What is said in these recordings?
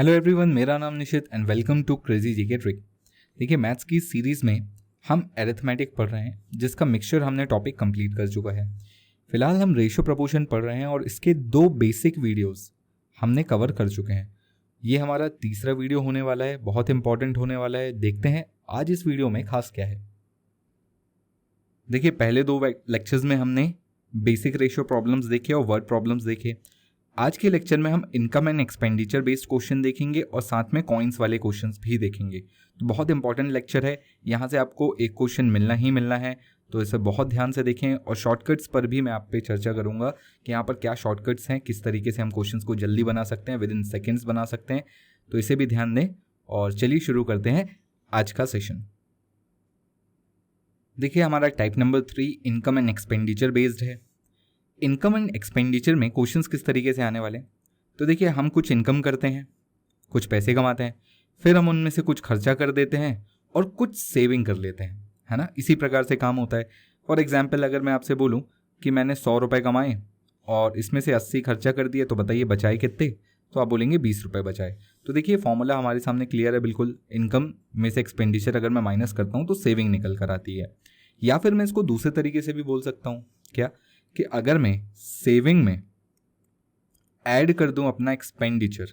Hello everyone, मेरा नाम Nishit and welcome to crazy GK trick. देखिए, मैथ्स की सीरीज़ में हम एरिथमेटिक पढ़ रहे हैं, जिसका मिक्सचर हमने टॉपिक कंप्लीट कर चुका है। फिलहाल हम रेशियो प्रपोर्शन पढ़ रहे हैं और इसके 2 बेसिक वीडियोस हमने कवर कर चुके हैं। ये हमारा तीसरा वीडियो होने वाला है, बहुत इंपॉर्टेंट होने वाला है। देखते हैं आज इस वीडियो में खास क्या है। देखिए, पहले 2 लेक्चर्स में हमने बेसिक रेशियो प्रॉब्लम्स देखे और वर्ड प्रॉब्लम्स देखे। आज के लेक्चर में हम income and expenditure based question देखेंगे और साथ में कॉइन्स वाले क्वेश्चंस भी देखेंगे। तो बहुत इंपॉर्टेंट लेक्चर है, यहाँ से आपको एक क्वेश्चन मिलना ही मिलना है, तो इसे बहुत ध्यान से देखें। और शॉर्टकट्स पर भी मैं आप पे चर्चा करूँगा कि यहाँ पर क्या शॉर्टकट्स हैं, किस तरीके से हम क्वेश्चंस को जल्दी बना सकते हैं, विद इन सेकेंड्स बना सकते हैं। तो इसे भी ध्यान दें और चलिए शुरू करते हैं आज का सेशन। देखिए, हमारा type number 3 income and expenditure based है। इनकम एंड एक्सपेंडिचर में क्वेश्चंस किस तरीके से आने वाले हैं, तो देखिए, हम कुछ इनकम करते हैं, कुछ पैसे कमाते हैं, फिर हम उनमें से कुछ खर्चा कर देते हैं और कुछ सेविंग कर लेते हैं, है ना। इसी प्रकार से काम होता है। फॉर एग्जाम्पल, अगर मैं आपसे बोलूं कि मैंने 100 रुपये कमाए और इसमें से 80 खर्चा कर दिए, तो बताइए बचाए कितने, तो आप बोलेंगे 20 रुपये बचाए। तो देखिए, फॉर्मूला हमारे सामने क्लियर है बिल्कुल। इनकम में से एक्सपेंडिचर अगर मैं माइनस करता हूँ तो सेविंग निकल कर आती है। या फिर मैं इसको दूसरे तरीके से भी बोल सकता हूँ, क्या कि अगर मैं सेविंग में ऐड कर दूं अपना एक्सपेंडिचर,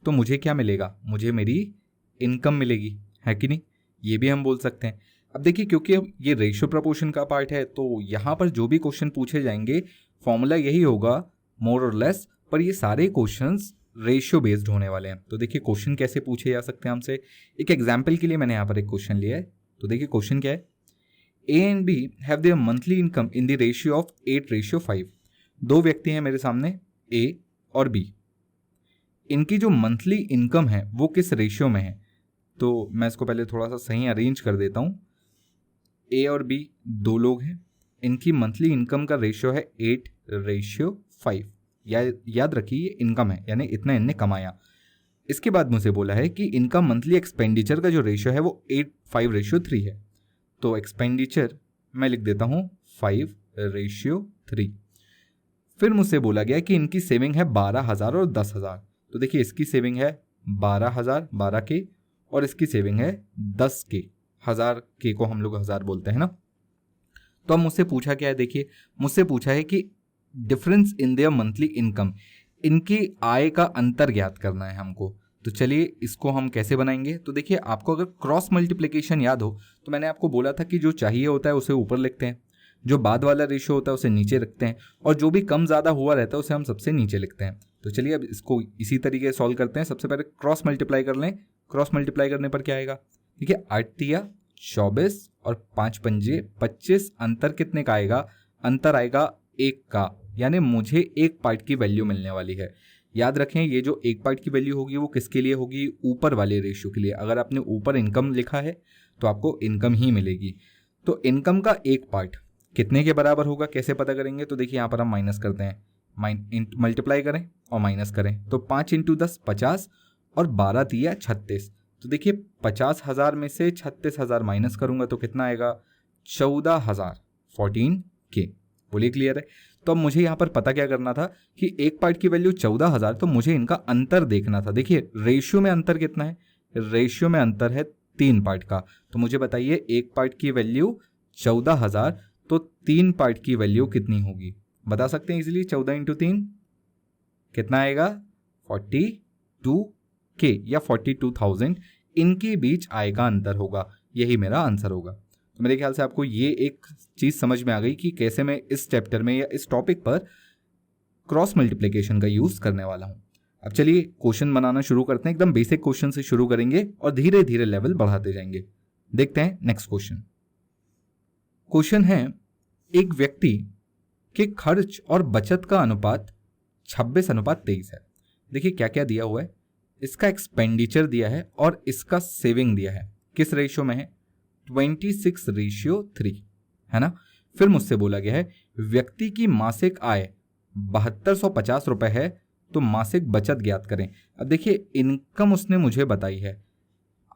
तो मुझे क्या मिलेगा, मुझे मेरी इनकम मिलेगी, है कि नहीं। ये भी हम बोल सकते हैं। अब देखिए, क्योंकि अब ये रेशियो प्रपोर्शन का पार्ट है, तो यहाँ पर जो भी क्वेश्चन पूछे जाएंगे फॉर्मूला यही होगा मोर और लेस, पर ये सारे क्वेश्चंस रेशियो बेस्ड होने वाले हैं। तो देखिए, क्वेश्चन कैसे पूछे जा सकते हैं हमसे। एक एग्जाम्पल के लिए मैंने यहाँ पर एक क्वेश्चन लिया है। तो देखिए, क्वेश्चन क्या है, A and B have their monthly income in the ratio of 8:5। 2 व्यक्ति हैं मेरे सामने, A और B। इनकी जो मंथली इनकम है वो किस रेशियो में है, तो मैं इसको पहले थोड़ा सा सही अरेंज कर देता हूँ। A और B 2 लोग हैं, इनकी मंथली इनकम का रेशियो है 8:5। याद रखिए, ये इनकम है, यानी इतना इनने कमाया। इसके बाद मुझे बोला है कि इनका मंथली एक्सपेंडिचर का जो रेशियो है वो 8:5 है। तो एक्सपेंडिचर मैं लिख देता हूँ 5:3। फिर मुझसे बोला गया कि इनकी सेविंग है 12,000 और 10,000। तो देखिए, इसकी सेविंग है 12,000 12 के, और इसकी सेविंग है 10 के। 1000 के को हम लोग 1000 बोलते हैं ना। तो अब मुझसे पूछा क्या है, देखिए, मुझसे पूछा है कि difference in their monthly income, इनकी आय का अंतर ज्ञात करना है हमको। तो चलिए, इसको हम कैसे बनाएंगे। तो देखिए, आपको अगर क्रॉस मल्टीप्लिकेशन याद हो तो मैंने आपको बोला था कि जो चाहिए होता है उसे ऊपर लिखते हैं, जो बाद वाला रेशियो होता है उसे नीचे रखते हैं, और जो भी कम ज़्यादा हुआ रहता है उसे हम सबसे नीचे लिखते हैं। तो चलिए, अब इसको इसी तरीके से सॉल्व करते हैं। सबसे पहले क्रॉस मल्टीप्लाई कर लें। क्रॉस मल्टीप्लाई करने पर क्या आएगा, देखिए, 8 तिया 24 और 5 पंजे 25। अंतर कितने का आएगा, अंतर आएगा 1 का, यानी मुझे एक पार्ट की वैल्यू मिलने वाली है। याद रखें, ये जो एक पार्ट की वैल्यू होगी वो किसके लिए होगी, ऊपर वाले रेशियो के लिए। अगर आपने ऊपर इनकम लिखा है तो आपको इनकम ही मिलेगी। तो इनकम का एक पार्ट कितने के बराबर होगा, कैसे पता करेंगे। तो देखिए, यहाँ पर हम माइनस करते हैं, मल्टीप्लाई करें और माइनस करें। तो 5 × 10 50 और 12 तिया 36। तो देखिए, 50,000 में से 36,000 माइनस करूंगा तो कितना आएगा, 14,000, 14K। बोलिए, क्लियर है। तो अब मुझे यहाँ पर पता क्या करना था कि एक पार्ट की वैल्यू 14,000, तो मुझे इनका अंतर देखना था। देखिए, रेशियो में अंतर कितना है, रेशियो में अंतर है 3 पार्ट का। तो मुझे बताइए, एक पार्ट की वैल्यू 14,000, तो 3 पार्ट की वैल्यू कितनी होगी, बता सकते हैं इजीली। 14 × 3 कितना आएगा, 42K या 42,000। इनके बीच आय का अंतर होगा, यही मेरा आंसर होगा। तो मेरे ख्याल से आपको ये एक चीज़ समझ में आ गई कि कैसे मैं इस चैप्टर में या इस टॉपिक पर क्रॉस मल्टीप्लिकेशन का यूज़ करने वाला हूँ। अब चलिए, क्वेश्चन बनाना शुरू करते हैं। एकदम बेसिक क्वेश्चन से शुरू करेंगे और धीरे धीरे लेवल बढ़ाते जाएंगे। देखते हैं नेक्स्ट क्वेश्चन। क्वेश्चन है, एक व्यक्ति के खर्च और बचत का अनुपात 26:23 है। देखिए, क्या क्या दिया हुआ है, इसका एक्सपेंडिचर दिया है और इसका सेविंग दिया है। किस रेशियो में है, 26:3, है ना। फिर मुझसे बोला गया है व्यक्ति की मासिक आय 7250 रुपए है, तो मासिक बचत ज्ञात करें। अब देखिए, इनकम उसने मुझे बताई है।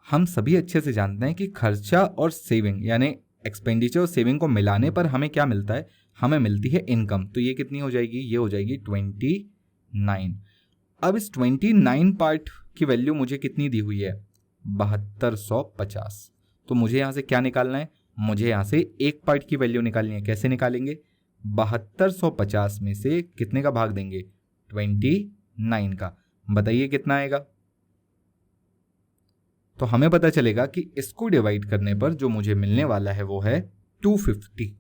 हम सभी अच्छे से जानते हैं कि खर्चा और सेविंग, यानी एक्सपेंडिचर और सेविंग को मिलाने पर हमें क्या मिलता है, हमें मिलती है इनकम। तो ये कितनी हो जाएगी, ये हो जाएगी 29। अब इस 29 पार्ट की वैल्यू मुझे कितनी दी हुई है, 7250। तो मुझे यहाँ से क्या निकालना है, मुझे यहाँ से एक पार्ट की वैल्यू निकालनी है। कैसे निकालेंगे, 7250 में से कितने का भाग देंगे, 29 का। बताइए कितना आएगा। तो हमें पता चलेगा कि इसको डिवाइड करने पर जो मुझे मिलने वाला है वो है 250,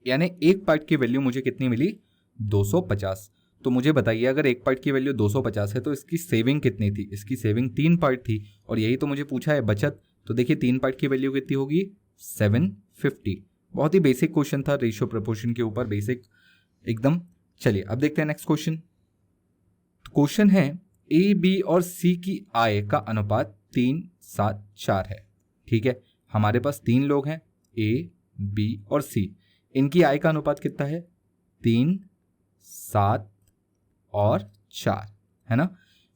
यानी एक पार्ट की वैल्यू मुझे कितनी मिली, 250। तो मुझे बताइए अगर एक पार्ट की वैल्यू 250 है तो इसकी सेविंग कितनी थी, इसकी सेविंग 3 पार्ट थी, और यही तो मुझे पूछा है बचत। तो देखिए 3 पार्ट की वैल्यू कितनी होगी, 750। बहुत ही बेसिक क्वेश्चन था, रेशियो प्रोपोर्शन के ऊपर बेसिक एकदम। चलिए अब देखते हैं नेक्स्ट क्वेश्चन। क्वेश्चन है ए बी और सी की आय का अनुपात 3-7-4 है। ठीक है, हमारे पास 3 लोग हैं, ए बी और सी। इनकी आय का अनुपात कितना है, 3, 7 और 4 है ना।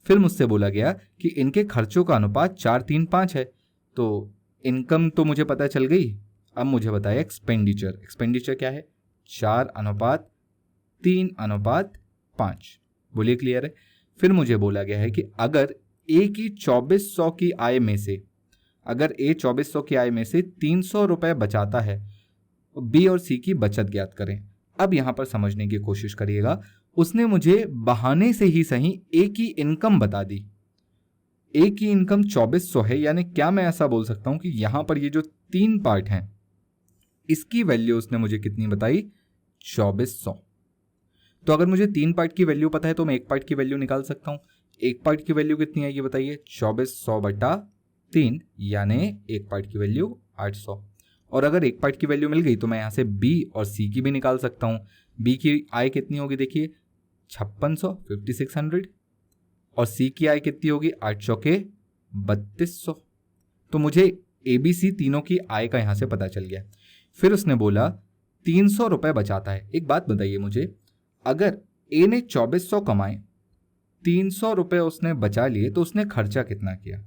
फिर मुझसे बोला गया कि इनके खर्चों का अनुपात 4-3-5 है। तो इनकम तो मुझे पता चल गई, अब मुझे बताया एक्सपेंडिचर। एक्सपेंडिचर क्या है, 4:3:5। बोलिए क्लियर है। फिर मुझे बोला गया है कि अगर ए की 2400 की आय में से, अगर ए 2400 की आय में से 300 रुपये बचाता है, बी और सी की बचत ज्ञात करें। अब यहां पर समझने की कोशिश करिएगा, उसने मुझे बहाने से ही सही ए की इनकम बता दी। ए की इनकम 2400 है, यानी क्या मैं ऐसा बोल सकता हूं कि यहां पर ये जो 3 पार्ट हैं इसकी वैल्यू उसने मुझे कितनी बताई, 2400। तो अगर मुझे 3 पार्ट की वैल्यू पता है तो मैं एक पार्ट की वैल्यू निकाल सकता हूं। एक पार्ट की वैल्यू कितनी आएगी बताइए, 2400/3, यानी एक पार्ट की वैल्यू 800। और अगर एक पार्ट की वैल्यू मिल गई तो मैं यहाँ से बी और सी की भी निकाल सकता हूँ। बी की आय कितनी होगी, देखिए 5600, 5600, और सी की आय कितनी होगी, 800 के 3200। तो मुझे ए बी सी तीनों की आय का यहाँ से पता चल गया। फिर उसने बोला 300 रुपये बचाता है। एक बात बताइए मुझे, अगर ए ने 2400 कमाए, 300 रुपये उसने बचा लिए, तो उसने खर्चा कितना किया,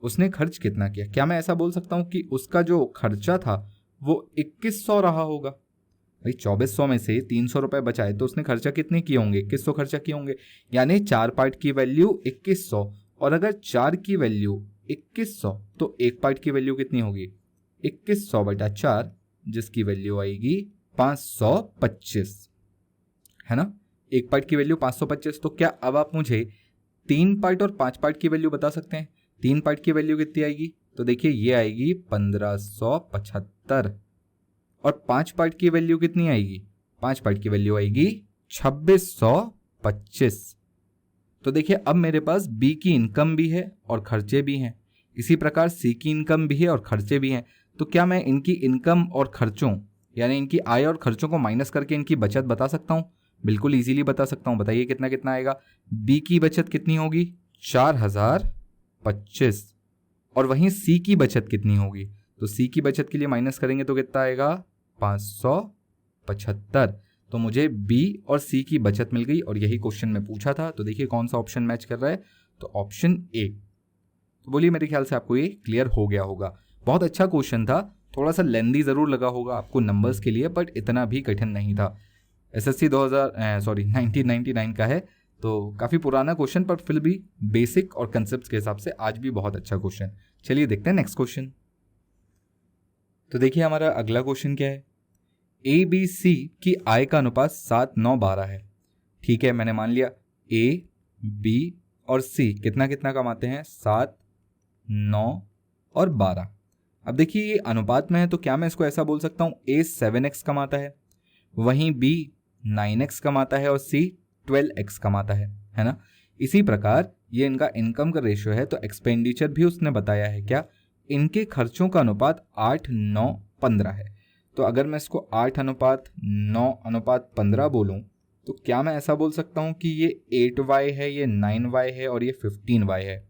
उसने खर्च कितना किया। क्या मैं ऐसा बोल सकता हूं कि उसका जो खर्चा था वो 2100 रहा होगा। भाई 2400 में से 300 रुपये बचाए तो उसने खर्चा कितने किए होंगे, 2100 खर्चा किए होंगे, यानी 4 पार्ट की वैल्यू 2100। और अगर 4 की वैल्यू 2100 तो एक पार्ट की वैल्यू कितनी होगी, 2100/4, जिसकी वैल्यू आएगी 525, है ना। एक पार्ट की वैल्यू 525। तो क्या अब आप मुझे 3 पार्ट और 5 पार्ट की वैल्यू बता सकते हैं। 3 पार्ट की वैल्यू कितनी आएगी, तो देखिए ये आएगी 1575, और 5 पार्ट की वैल्यू कितनी आएगी, 5 पार्ट की वैल्यू आएगी 2625। तो देखिए अब मेरे पास बी की इनकम भी है और खर्चे भी हैं, इसी प्रकार सी की इनकम भी है और खर्चे भी हैं। तो क्या मैं इनकी इनकम और खर्चों, यानी इनकी आय और खर्चों को माइनस करके इनकी बचत बता सकता हूँ। बिल्कुल इजीली बता सकता हूँ। बताइए कितना कितना आएगा। बी की बचत कितनी होगी, 4025, और वहीं सी की बचत कितनी होगी, तो सी की बचत के लिए माइनस करेंगे तो कितना आएगा, 575। तो मुझे बी और सी की बचत मिल गई, और यही क्वेश्चन में पूछा था। तो देखिए कौन सा ऑप्शन मैच कर रहा है, तो ऑप्शन ए। तो बोलिए मेरे ख्याल से आपको ये क्लियर हो गया होगा। बहुत अच्छा क्वेश्चन था, थोड़ा सा लेंदी ज़रूर लगा होगा आपको नंबर्स के लिए, बट इतना भी कठिन नहीं था। एसएससी 1999 का है, तो काफ़ी पुराना क्वेश्चन, पर फिर भी बेसिक और कंसेप्ट के हिसाब से आज भी बहुत अच्छा क्वेश्चन। चलिए देखते हैं नेक्स्ट क्वेश्चन। तो देखिए हमारा अगला क्वेश्चन क्या है, ए बी सी की आय का अनुपात 7-9-12 है। ठीक है, मैंने मान लिया ए बी और सी कितना कितना कमाते हैं, 7, 9 और 12। अब देखिए ये अनुपात में है, तो क्या मैं इसको ऐसा बोल सकता हूँ, ए 7x कमाता है, वहीं बी 9x कमाता है और सी 12x कमाता है ना। इसी प्रकार ये इनका इनकम का रेशियो है, तो एक्सपेंडिचर भी उसने बताया है क्या, इनके खर्चों का अनुपात 8-9-15 है। तो अगर मैं इसको 8:9:15 बोलूँ, तो क्या मैं ऐसा बोल सकता हूँ कि ये 8y है, ये 9y है और ये 15y है।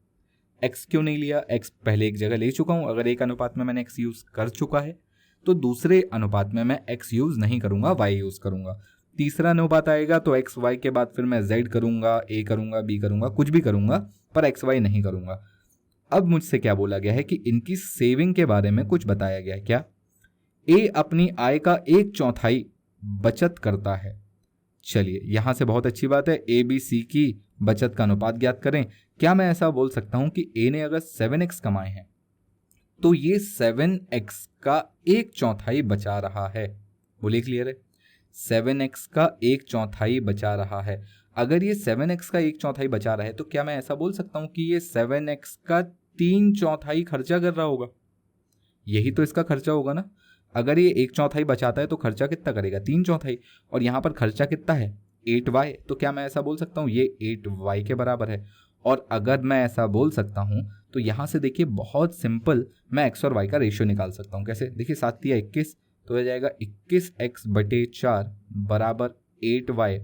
x क्यों नहीं लिया, x पहले एक जगह ले चुका हूँ। अगर एक अनुपात में मैंने x यूज़ कर चुका है तो दूसरे अनुपात में मैं x यूज़ नहीं करूँगा, y यूज़ करूँगा। तीसरा अनुपात आएगा तो x y के बाद फिर मैं z करूँगा, a करूँगा, b करूँगा, कुछ भी करूँगा, पर x y नहीं करूँगा। अब मुझसे क्या बोला गया है कि इनकी सेविंग के बारे में कुछ बताया गया है। क्या, a अपनी आय का 1/4 बचत करता है। चलिए यहाँ से बहुत अच्छी बात है, ए बी सी की बचत का अनुपात ज्ञात करें। क्या मैं ऐसा बोल सकता हूं कि ए ने अगर 7x कमाए हैं तो ये 7x का 1/4 बचा रहा है। बोलिए क्लियर है? 7x का 1/4 बचा रहा है। अगर ये 7x का 1/4 बचा रहा है तो क्या मैं ऐसा बोल सकता हूं कि ये 7x का 3/4 खर्चा कर रहा होगा? यही तो इसका खर्चा होगा ना। अगर ये 1/4 बचाता है तो खर्चा कितना करेगा? 3/4। और यहाँ पर खर्चा कितना है? 8y। तो क्या मैं ऐसा बोल सकता हूँ ये 8y के बराबर है? और अगर मैं ऐसा बोल सकता हूँ तो यहाँ से देखिए बहुत सिंपल मैं x और y का रेशियो निकाल सकता हूँ। कैसे? देखिए 7 या 21 तो हो जाएगा 21x/4 बराबर 8y।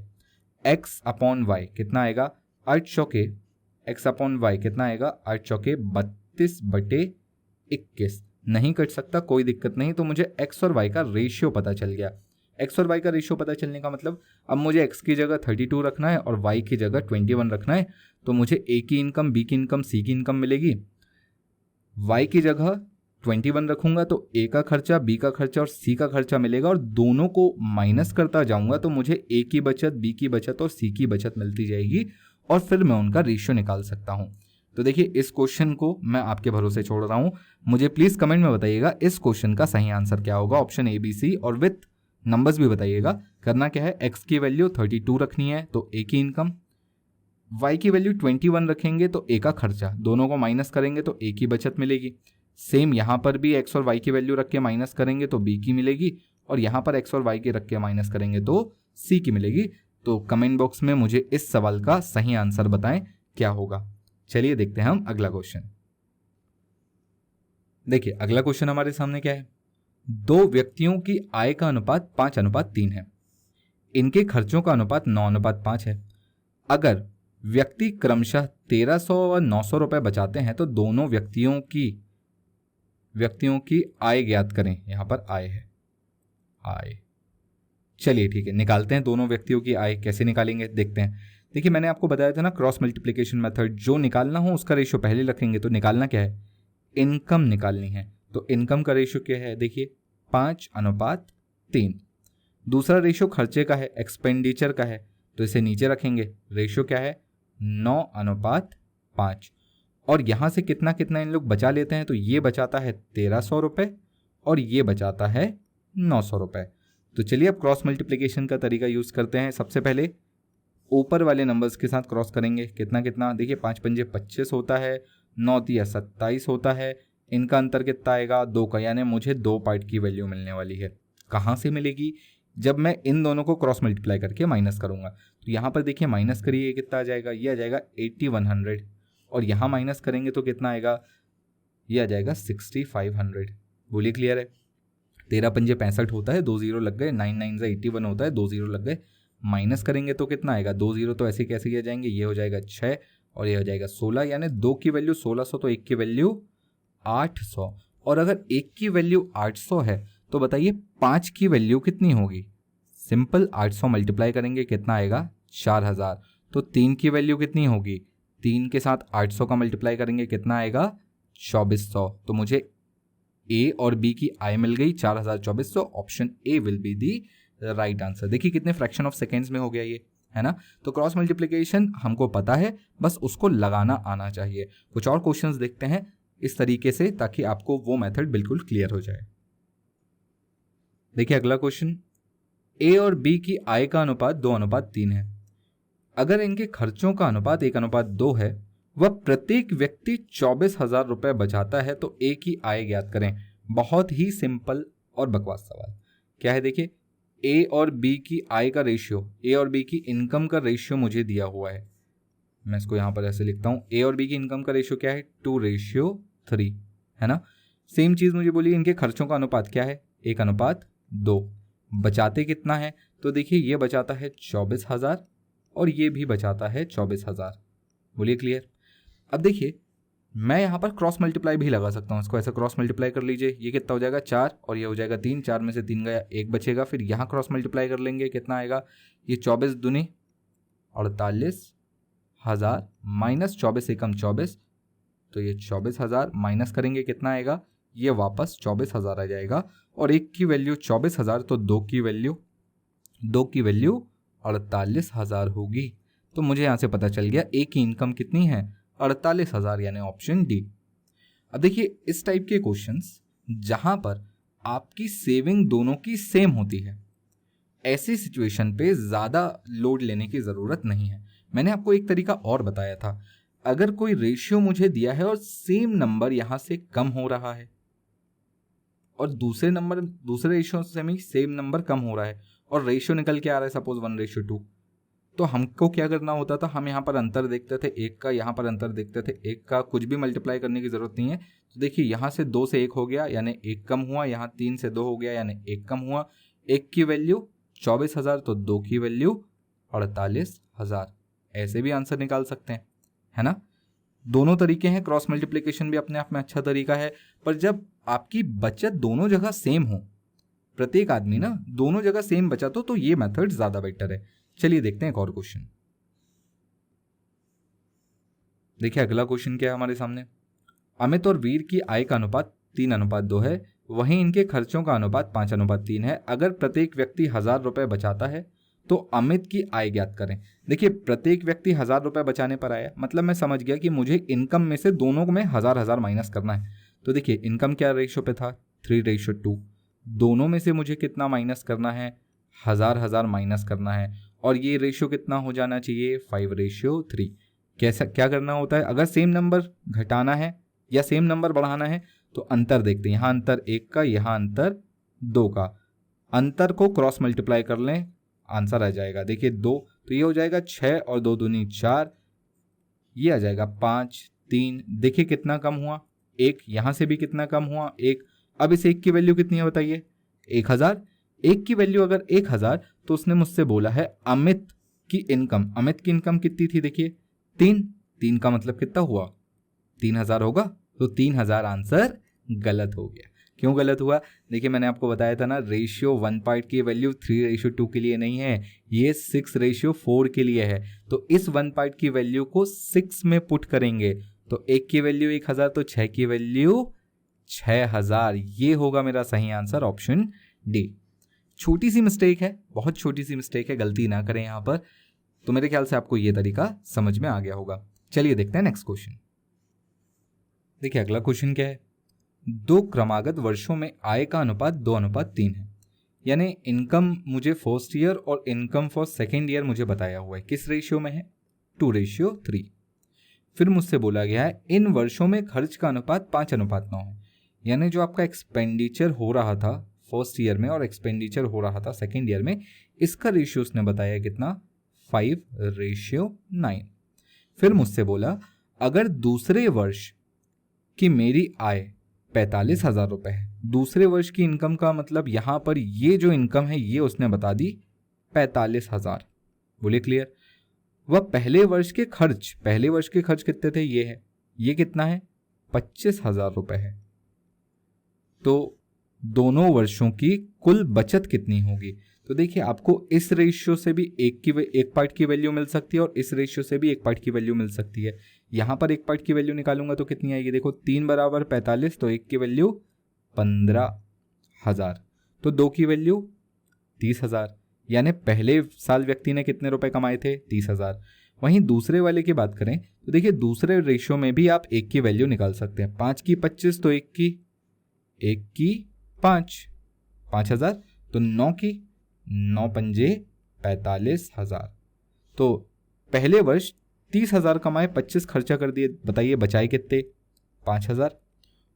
x अपॉन y कितना आएगा? 8 चौके x अपॉन y कितना आएगा? 8 चौके 32/21। नहीं कट सकता, कोई दिक्कत नहीं। तो मुझे x और y का रेशियो पता चल गया। x और y का रेशियो पता चलने का मतलब अब मुझे x की जगह 32 रखना है और y की जगह 21 रखना है। तो मुझे a की इनकम, b की इनकम, c की इनकम मिलेगी। y की जगह 21 रखूंगा तो a का खर्चा, b का खर्चा और c का खर्चा मिलेगा और दोनों को माइनस करता जाऊंगा तो मुझे a की बचत, b की बचत और c की बचत मिलती जाएगी और फिर मैं उनका रेशियो निकाल सकता हूं। तो देखिए इस क्वेश्चन को मैं आपके भरोसे छोड़ रहा हूं। मुझे प्लीज कमेंट में बताइएगा इस क्वेश्चन का सही आंसर क्या होगा। ऑप्शन ए, बी, सी और विथ नंबर्स भी बताइएगा। करना क्या है, x की वैल्यू 32 रखनी है तो a की इनकम, y की वैल्यू 21 रखेंगे तो a का खर्चा, दोनों को माइनस करेंगे तो a की बचत मिलेगी। सेम यहाँ पर भी x और y की वैल्यू रख के माइनस करेंगे तो b की मिलेगी और यहाँ पर x और y की रख के माइनस करेंगे तो c की मिलेगी। तो कमेंट बॉक्स में मुझे इस सवाल का सही आंसर बताएं क्या होगा। चलिए देखते हैं हम अगला क्वेश्चन। देखिए अगला क्वेश्चन हमारे सामने क्या है। दो व्यक्तियों की आय का अनुपात 5:3 है। इनके खर्चों का अनुपात 9:5 है। अगर व्यक्ति क्रमशः 1300 और 900 रुपए बचाते हैं तो दोनों व्यक्तियों की आय ज्ञात करें। यहां पर आय है, आय। चलिए ठीक है, निकालते हैं दोनों व्यक्तियों की आय। कैसे निकालेंगे देखते हैं। देखिए मैंने आपको बताया था ना क्रॉस मल्टीप्लिकेशन मेथड, जो निकालना हो उसका रेशियो पहले रखेंगे। तो निकालना क्या है, इनकम निकालनी है। तो इनकम का रेशियो क्या है, देखिए 5:3। दूसरा रेशियो खर्चे का है, एक्सपेंडिचर का है, तो इसे नीचे रखेंगे। रेशियो क्या है, 9:5। और यहां से कितना कितना इन लोग बचा लेते हैं तो ये बचाता है 1300 रुपए और ये बचाता है 900 रुपए। तो चलिए अब क्रॉस मल्टीप्लिकेशन का तरीका यूज करते हैं। सबसे पहले ऊपर वाले नंबर्स के साथ क्रॉस करेंगे। कितना कितना, देखिए 5 पंजे 25 होता है, 9 तिया 27 होता है। इनका अंतर कितना आएगा, 2 का, यानी मुझे 2 पार्ट की वैल्यू मिलने वाली है। कहाँ से मिलेगी, जब मैं इन दोनों को क्रॉस मल्टीप्लाई करके माइनस करूंगा। तो यहाँ पर देखिए माइनस करिए, कितना आ जाएगा, ये आ जाएगा 8100 और यहाँ माइनस करेंगे तो कितना आएगा, ये आ जाएगा 6500। बोलिए क्लियर है? 13 पंजे 65 होता है, 2 0 लग गए, 9 9 से 81 होता है, 2 0 लग गए। माइनस करेंगे तो कितना आएगा, 2 0 तो ऐसे कैसे किया जाएंगे, ये हो जाएगा 6 और ये हो जाएगा 16, यानी 2 की वैल्यू 1600 तो 1 की वैल्यू 800। और अगर 1 की वैल्यू 800 है तो बताइए 5 की वैल्यू कितनी होगी। सिंपल 800 मल्टीप्लाई करेंगे, कितना आएगा 4000। तो 3 की वैल्यू कितनी होगी, 3 के साथ 800 का मल्टीप्लाई करेंगे, कितना आएगा 2400। तो मुझे ए और बी की आय मिल गई 4000-2400। Option A will be the right answer. देखिए कितने फ्रैक्शन ऑफ सेकेंड्स में हो गया ये, है ना। तो क्रॉस मल्टीप्लिकेशन हमको पता है, बस उसको लगाना आना चाहिए। कुछ और क्वेश्चंस देखते हैं इस तरीके से ताकि आपको वो मेथड बिल्कुल क्लियर हो जाए। देखिए अगला क्वेश्चन, ए और बी की आय का अनुपात 2:3 है। अगर इनके खर्चों का अनुपात 1:2 है, वह प्रत्येक व्यक्ति 24,000 रुपए बचाता है तो ए की आय ज्ञात करें। बहुत ही सिंपल और बकवास सवाल। क्या है, देखिए ए और बी की आय का रेशियो, ए और बी की इनकम का रेशियो मुझे दिया हुआ है। मैं इसको यहां पर ऐसे लिखता हूं, ए और बी की इनकम का रेशियो क्या है, 2:3, है ना। सेम चीज मुझे बोलिए इनके खर्चों का अनुपात क्या है, 1:2। बचाते कितना है, तो देखिए ये बचाता है 24,000 और ये भी बचाता है 24,000। बोलिए क्लियर। अब देखिए मैं यहाँ पर क्रॉस मल्टीप्लाई भी लगा सकता हूँ, इसको ऐसा क्रॉस मल्टीप्लाई कर लीजिए। ये कितना हो जाएगा 4 और ये हो जाएगा 3, 4 में से 3 गया, 1 बचेगा। फिर यहाँ क्रॉस मल्टीप्लाई कर लेंगे, कितना आएगा, ये 24 दूनी 48,000 माइनस 24 एकम 24, तो ये 24,000 माइनस करेंगे, कितना आएगा, ये वापस 24,000 आ जाएगा। और 1 की वैल्यू 24,000 तो 2 की वैल्यू 48,000 होगी। तो मुझे यहाँ से पता चल गया ए की इनकम कितनी है, 48,000, यानी ऑप्शन डी। अब देखिए इस टाइप के क्वेश्चंस जहां पर आपकी सेविंग दोनों की सेम होती है, ऐसी सिचुएशन पे ज़्यादा लोड लेने की ज़रूरत नहीं है। मैंने आपको एक तरीका और बताया था, अगर कोई रेशियो मुझे दिया है और सेम नंबर यहाँ से कम हो रहा है और दूसरे रेशियो से भी सेम नंबर कम हो रहा है और रेशियो निकल के आ रहा है सपोज 1:2, तो हमको क्या करना होता था, हम यहाँ पर अंतर देखते थे एक का, यहाँ पर अंतर देखते थे एक का, कुछ भी मल्टीप्लाई करने की ज़रूरत नहीं है। तो देखिए यहाँ से 2 से 1 हो गया यानी 1 कम हुआ, यहाँ 3 से 2 हो गया यानी 1 कम हुआ, 1 की वैल्यू 24,000 तो 2 की वैल्यू 48,000। ऐसे भी आंसर निकाल सकते हैं, है ना। दोनों तरीके हैं, क्रॉस मल्टीप्लिकेशन भी अपने आप में अच्छा तरीका है, पर जब आपकी बचत दोनों जगह सेम हो, प्रत्येक आदमी ना दोनों जगह सेम बचा तो ये मेथड ज़्यादा बेटर है। चलिए देखते हैं एक और क्वेश्चन। देखिए अगला क्वेश्चन क्या है हमारे सामने। अमित और वीर की आय का अनुपात 3:2 है, वहीं इनके खर्चों का अनुपात 5:3 है। अगर प्रत्येक व्यक्ति 1,000 रुपये बचाता है तो अमित की आय ज्ञात करें। देखिए प्रत्येक व्यक्ति 1,000 रुपये बचाने पर आया, मतलब मैं समझ गया कि मुझे इनकम में से दोनों में 1,000 माइनस करना है। तो देखिए इनकम क्या रेशियो पे था, 3:2, दोनों में से मुझे कितना माइनस करना है, 1,000 माइनस करना है, और ये रेशियो कितना हो जाना चाहिए, 5:3। कैसा क्या करना होता है, अगर सेम नंबर घटाना है या सेम नंबर बढ़ाना है तो अंतर देखते हैं, यहाँ अंतर 1 का, यहाँ अंतर 2 का, अंतर को क्रॉस मल्टीप्लाई कर लें, आंसर आ जाएगा। देखिए 2 तो ये हो जाएगा 6 और 2 दूनी 4, ये आ जाएगा 5, 3। देखिए कितना कम हुआ, 1, यहाँ से भी कितना कम हुआ, 1। अब इस 1 की वैल्यू कितनी है बताइए, 1,000। 1 की वैल्यू अगर 1,000 तो उसने मुझसे बोला है अमित की इनकम, अमित की इनकम कितनी थी, देखिए 3 का मतलब कितना हुआ, 3,000 होगा, तो 3,000 आंसर गलत हो गया। क्यों गलत हुआ, देखिए मैंने आपको बताया था ना, रेशियो 1 पार्ट की वैल्यू 3:2 के लिए नहीं है, ये 6:4 के लिए है। तो इस 1 पार्ट की वैल्यू को 6 में पुट करेंगे तो 1 की वैल्यू 1,000 तो 6 की वैल्यू 6,000। ये होगा मेरा सही आंसर, ऑप्शन डी। छोटी सी मिस्टेक है, बहुत छोटी सी मिस्टेक है, गलती ना करें यहाँ पर। तो मेरे ख्याल से आपको ये तरीका समझ में आ गया होगा। चलिए देखते हैं नेक्स्ट क्वेश्चन। देखिए अगला क्वेश्चन क्या है, 2 क्रमागत वर्षों में आय का अनुपात 2:3 है, यानी इनकम मुझे फर्स्ट ईयर और इनकम फॉर सेकेंड ईयर मुझे बताया हुआ है, किस रेशियो में है, 2:3। फिर मुझसे बोला गया है इन वर्षों में खर्च का अनुपात 5:9 है, यानी जो आपका एक्सपेंडिचर हो रहा था फर्स्ट ईयर में और एक्सपेंडिचर हो रहा था सेकेंड ईयर में, इसका रेशियो उसने बताया कितना, 5:9। फिर मुझसे बोला अगर दूसरे वर्ष कि मेरी आय 45,000 रुपये है, दूसरे वर्ष की इनकम का मतलब यहाँ पर ये जो इनकम है ये उसने बता दी 45,000। बोले क्लियर। वह पहले वर्ष के खर्च कितने थे, ये है, ये कितना है, 25,000 रुपये है। तो दोनों वर्षों की कुल बचत कितनी होगी, तो देखिए आपको इस रेशियो से भी एक पार्ट की वैल्यू मिल सकती है और इस रेशियो से भी एक पार्ट की वैल्यू मिल सकती है। यहाँ पर एक पार्ट की वैल्यू निकालूंगा तो कितनी आएगी, देखो 3 = 45, तो 1 की वैल्यू 15,000, तो 2 की वैल्यू 30,000, यानी पहले साल व्यक्ति ने कितने रुपए कमाए थे, 30,000। वहीं दूसरे वाले की बात करें तो देखिए दूसरे रेशियो में भी आप 1 की वैल्यू निकाल सकते हैं, 5 की 25 तो 1 की 5,000, तो 9 की 9 पंजे 45,000। तो पहले वर्ष 30,000 कमाए, 25 खर्चा कर दिए, बताइए बचाए कितने, 5,000।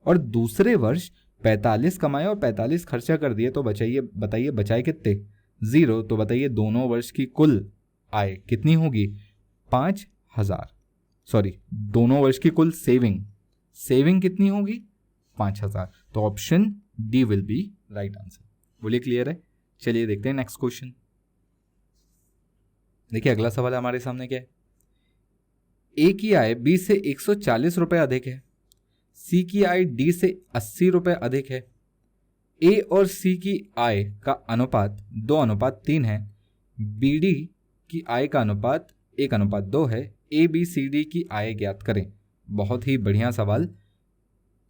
और दूसरे वर्ष 45 कमाए और 45 खर्चा कर दिए, तो बताइए बचाए कितने, 0। तो बताइए दोनों वर्ष की कुल आय कितनी होगी, 5,000। सॉरी, दोनों वर्ष की कुल सेविंग कितनी होगी, 5,000। तो option D will be right answer. बोलिए क्लियर है। चलिए देखते हैं नेक्स्ट क्वेश्चन। देखिए अगला सवाल हमारे सामने क्या है, ए की आय बी से 140 रुपये अधिक है, सी की आय डी से 80 रुपये अधिक है, ए और सी की आय का अनुपात 2:3 है, बी डी की आय का अनुपात 1:2 है, ए बी सी डी की आय ज्ञात करें। बहुत ही बढ़िया सवाल।